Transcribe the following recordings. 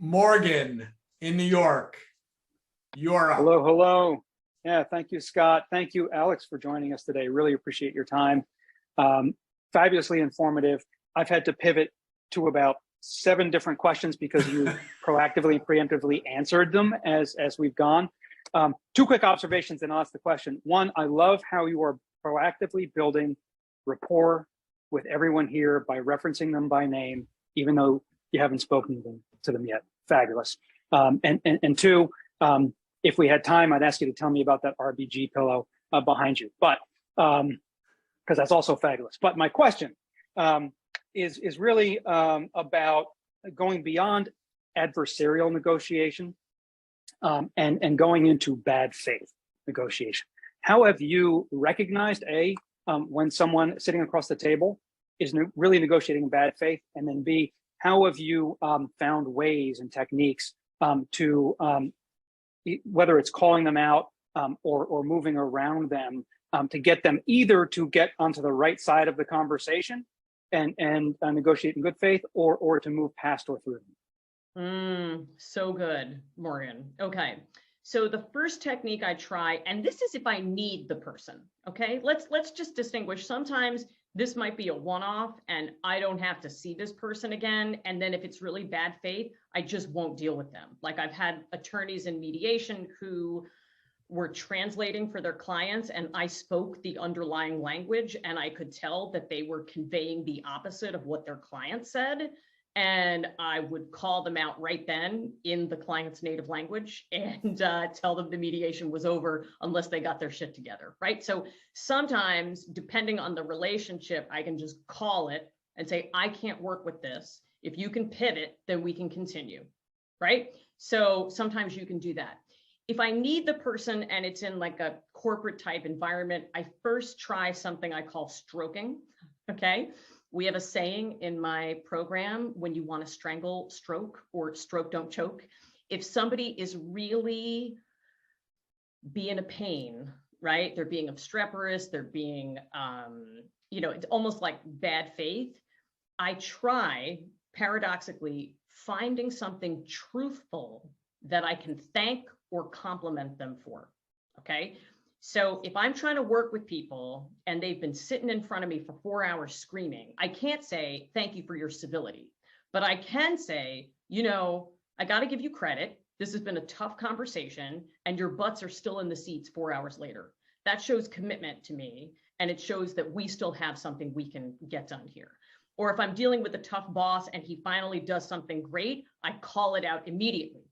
Morgan in New York. You're up. Hello, hello. Yeah, thank you, Scott. Thank you, Alex, for joining us today. Really appreciate your time. Fabulously informative. I've had to pivot to about 7 different questions because you proactively and preemptively answered them as we've gone. 2 quick observations and I'll ask the question. 1, I love how you are proactively building rapport with everyone here by referencing them by name, even though you haven't spoken to them yet. Fabulous. And 2, if we had time, I'd ask you to tell me about that RBG pillow behind you, but because that's also fabulous. But my question is really about going beyond adversarial negotiation and going into bad faith negotiation. How have you recognized, A, when someone sitting across the table is really negotiating in bad faith, and then B, how have you found ways and techniques to, whether it's calling them out or moving around them to get them either to get onto the right side of the conversation and negotiate in good faith, or to move past or through them? So good, Morgan. Okay. So the first technique I try, and this is if I need the person, okay? Let's just distinguish. Sometimes this might be a one-off and I don't have to see this person again. And then if it's really bad faith, I just won't deal with them. Like I've had attorneys in mediation who were translating for their clients and I spoke the underlying language and I could tell that they were conveying the opposite of what their client said. And I would call them out right then in the client's native language and tell them the mediation was over unless they got their shit together, right? So sometimes, depending on the relationship, I can just call it and say, I can't work with this. If you can pivot, then we can continue, right? So sometimes you can do that. If I need the person and it's in like a corporate type environment, I first try something I call stroking, okay? We have a saying in my program, when you want to strangle, stroke, or stroke, don't choke. If somebody is really being a pain, right? They're being obstreperous, they're being, it's almost like bad faith. I try, paradoxically, finding something truthful that I can thank or compliment them for, okay? So if I'm trying to work with people and they've been sitting in front of me for 4 hours screaming, I can't say, thank you for your civility, but I can say, I got to give you credit. This has been a tough conversation and your butts are still in the seats 4 hours later. That shows commitment to me. And it shows that we still have something we can get done here. Or if I'm dealing with a tough boss and he finally does something great, I call it out immediately.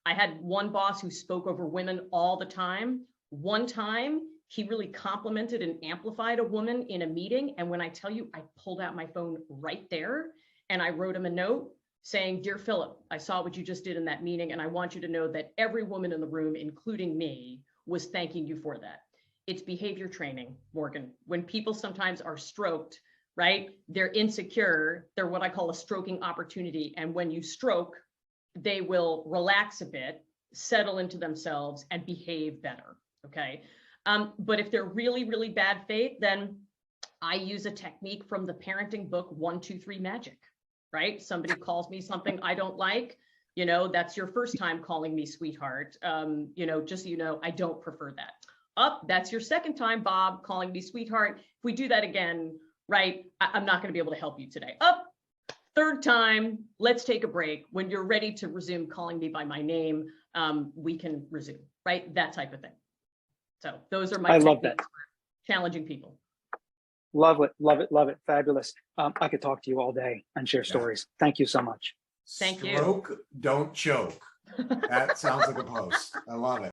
I had one boss who spoke over women all the time. One time, he really complimented and amplified a woman in a meeting. And when I tell you, I pulled out my phone right there and I wrote him a note saying, Dear Philip, I saw what you just did in that meeting. And I want you to know that every woman in the room, including me, was thanking you for that. It's behavior training, Morgan. When people sometimes are stroked, right? They're insecure. They're what I call a stroking opportunity. And when you stroke, they will relax a bit, settle into themselves and behave better. Okay. But if they're really, really bad faith, then I use a technique from the parenting book, 1, 2, 3 Magic, right? Somebody calls me something I don't like, that's your first time calling me sweetheart. Just so you know, I don't prefer that. That's your second time, Bob, calling me sweetheart. If we do that again, right, I'm not going to be able to help you today. Third time, let's take a break. When you're ready to resume calling me by my name, we can resume, right? That type of thing. So those are my techniques for challenging people. Love it, love it, love it. Fabulous. I could talk to you all day and share stories. Thank you so much. Thank you. Stroke, don't choke. That sounds like a post. I love it.